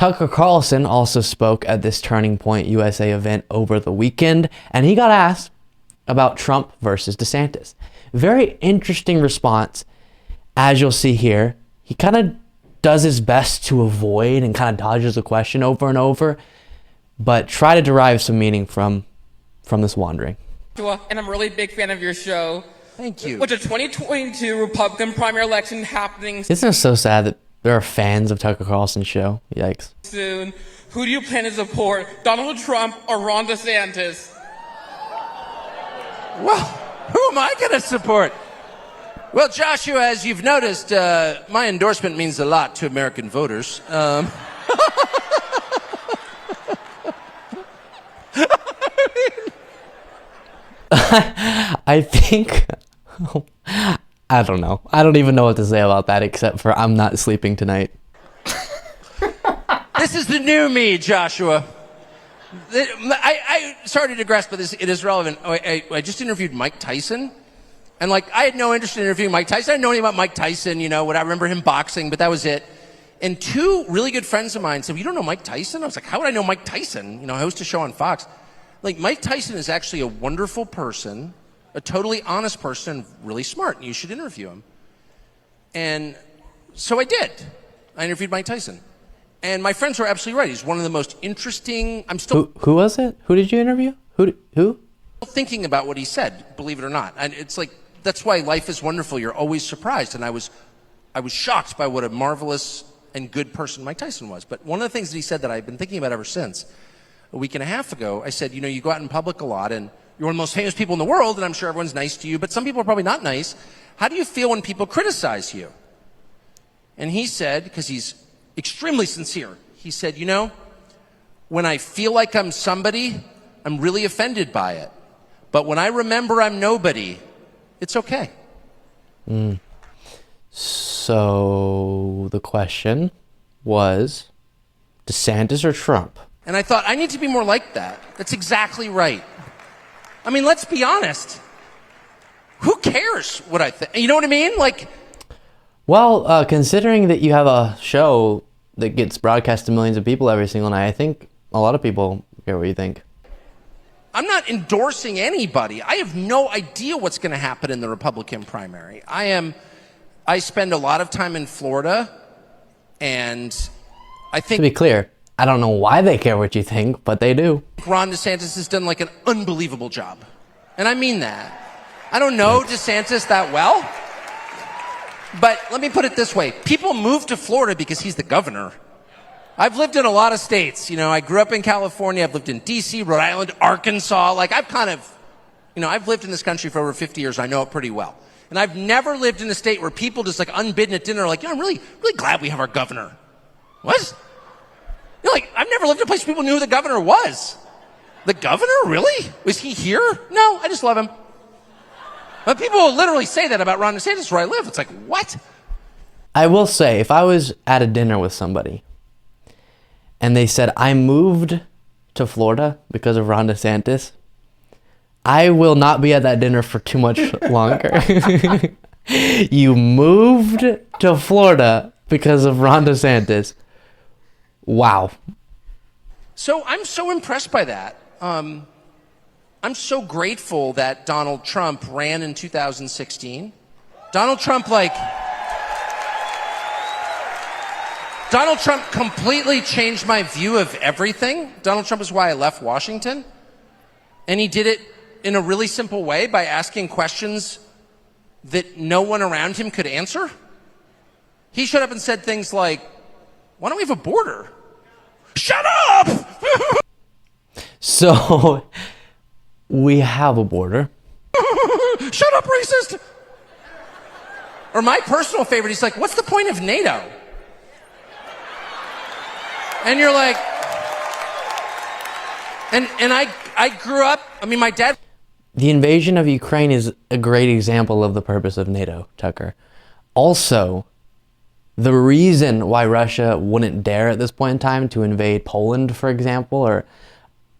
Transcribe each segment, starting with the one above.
Tucker Carlson also spoke at this Turning Point USA event over the weekend, and he got asked about Trump versus DeSantis. Very interesting response. As you'll see here, he kind of does his best to avoid and kind of dodges the question over and over, but try to derive some meaning from this wandering. And I'm a really big fan of your show. Thank you. With the 2022 Republican primary election happening Isn't it so sad that there are fans of Tucker Carlson's show? Yikes. soon, who do you plan to support, Donald Trump or Ron DeSantis? Well, who am I going to support? Well, Joshua, as you've noticed, my endorsement means a lot to American voters. I think, I don't know. I don't even know what to say about that except for I'm not sleeping tonight. This is the new me, Joshua. I started to grasp, but it is relevant. I just interviewed Mike Tyson. And I had no interest in interviewing Mike Tyson. I didn't know anything about Mike Tyson, I remember him boxing, but that was it. And two really good friends of mine said, "You don't know Mike Tyson?" I was like, "How would I know Mike Tyson? I host a show on Fox." Mike Tyson is actually a wonderful person, a totally honest person, really smart, and you should interview him. And so I did. I interviewed Mike Tyson. And my friends were absolutely right. He's one of the most interesting. I'm still Who was it? Who did you interview? Who? thinking about what he said, believe it or not. And it's that's why life is wonderful. You're always surprised. And I was shocked by what a marvelous and good person Mike Tyson was. But one of the things that he said that I've been thinking about ever since, a week and a half ago, I said, you go out in public a lot and you're one of the most famous people in the world, and I'm sure everyone's nice to you, but some people are probably not nice. How do you feel when people criticize you? And he said, because he's extremely sincere, he said, when I feel like I'm somebody, I'm really offended by it. But when I remember I'm nobody, it's okay. So the question was DeSantis or Trump? And I thought, I need to be more like that. That's exactly right. I mean, let's be honest. Who cares what I think? You know what I mean? Well, considering that you have a show that gets broadcast to millions of people every single night, I think a lot of people care what you think. I'm not endorsing anybody. I have no idea what's going to happen in the Republican primary. I spend a lot of time in Florida, and I think... To be clear, I don't know why they care what you think, but they do. Ron DeSantis has done an unbelievable job. And I mean that. I don't know DeSantis that well, but let me put it this way. People move to Florida because he's the governor. I've lived in a lot of states. I grew up in California. I've lived in D.C., Rhode Island, Arkansas. I've lived in this country for over 50 years. I know it pretty well. And I've never lived in a state where people just unbidden at dinner are I'm really, really glad we have our governor. What? I've never lived in a place where people knew who the governor was. The governor? Really? Was he here? No, I just love him. But people will literally say that about Ron DeSantis where I live. It's what? I will say, if I was at a dinner with somebody and they said, I moved to Florida because of Ron DeSantis, I will not be at that dinner for too much longer. You moved to Florida because of Ron DeSantis. Wow. So I'm so impressed by that. I'm so grateful that Donald Trump ran in 2016. Donald Trump completely changed my view of everything. Donald Trump is why I left Washington. And he did it in a really simple way by asking questions that no one around him could answer. He showed up and said things like, why don't we have a border? Shut up! So, we have a border. Shut up, racist! Or my personal favorite, he's like, what's the point of NATO? And you're like, and I grew up, my dad... The invasion of Ukraine is a great example of the purpose of NATO, Tucker. Also, the reason why Russia wouldn't dare at this point in time to invade Poland, for example, or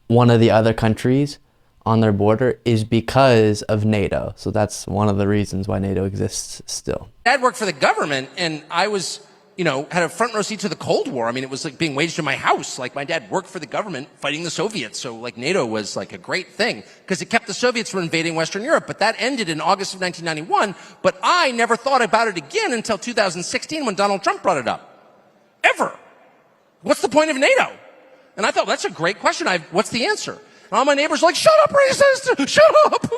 one of the other countries on their border is because of NATO. So that's one of the reasons why NATO exists still. Dad worked for the government, and I was had a front row seat to the Cold War. I mean, it was like being waged in my house. Like my dad worked for the government fighting the Soviets. So like NATO was like a great thing because it kept the Soviets from invading Western Europe. But that ended in August of 1991. But I never thought about it again until 2016 when Donald Trump brought it up. Ever. What's the point of NATO? And I thought, that's a great question. What's the answer? And all my neighbors are like, shut up, racist! Shut up!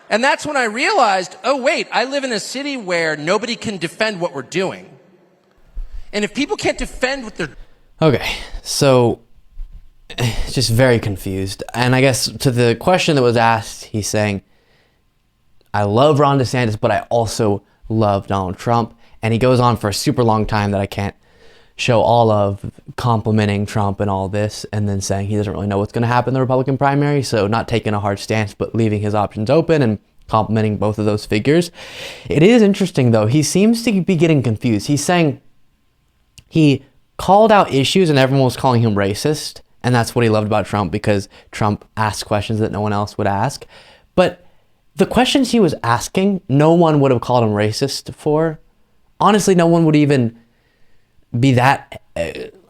And that's when I realized, oh, wait, I live in a city where nobody can defend what we're doing. And if people can't defend what they're... Okay, so just very confused. And I guess to the question that was asked, he's saying, I love Ron DeSantis, but I also love Donald Trump. And he goes on for a super long time that I can't show all of, complimenting Trump and all this, and then saying he doesn't really know what's going to happen in the Republican primary, so not taking a hard stance, but leaving his options open and complimenting both of those figures. It is interesting, though. He seems to be getting confused. He's saying he called out issues and everyone was calling him racist, and that's what he loved about Trump because Trump asked questions that no one else would ask. But the questions he was asking, no one would have called him racist for. Honestly, no one would even be that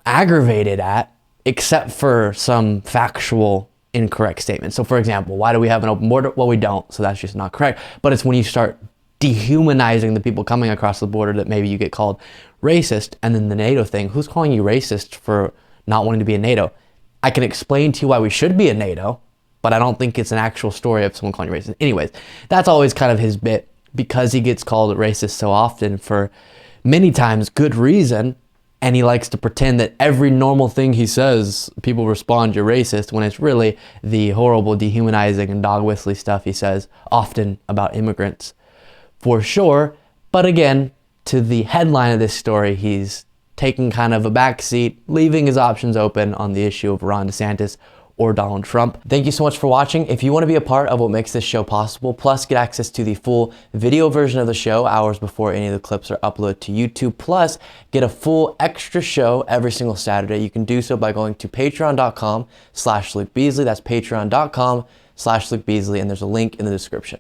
aggravated at, except for some factual incorrect statements. So for example, why do we have an open border? Well, we don't, so that's just not correct. But it's when you start dehumanizing the people coming across the border that maybe you get called racist. And then the NATO thing, who's calling you racist for not wanting to be in NATO? I can explain to you why we should be in NATO, but I don't think it's an actual story of someone calling you racist. Anyways, that's always kind of his bit, because he gets called racist so often for many times good reason. And he likes to pretend that every normal thing he says, people respond, you're racist, when it's really the horrible, dehumanizing, and dog whistly stuff he says often about immigrants, for sure. But again, to the headline of this story, he's taking kind of a backseat, leaving his options open on the issue of Ron DeSantis or Donald Trump. Thank you so much for watching. If you want to be a part of what makes this show possible, plus get access to the full video version of the show hours before any of the clips are uploaded to YouTube, plus get a full extra show every single Saturday, you can do so by going to patreon.com/Luke Beasley. That's patreon.com/Luke Beasley, and there's a link in the description.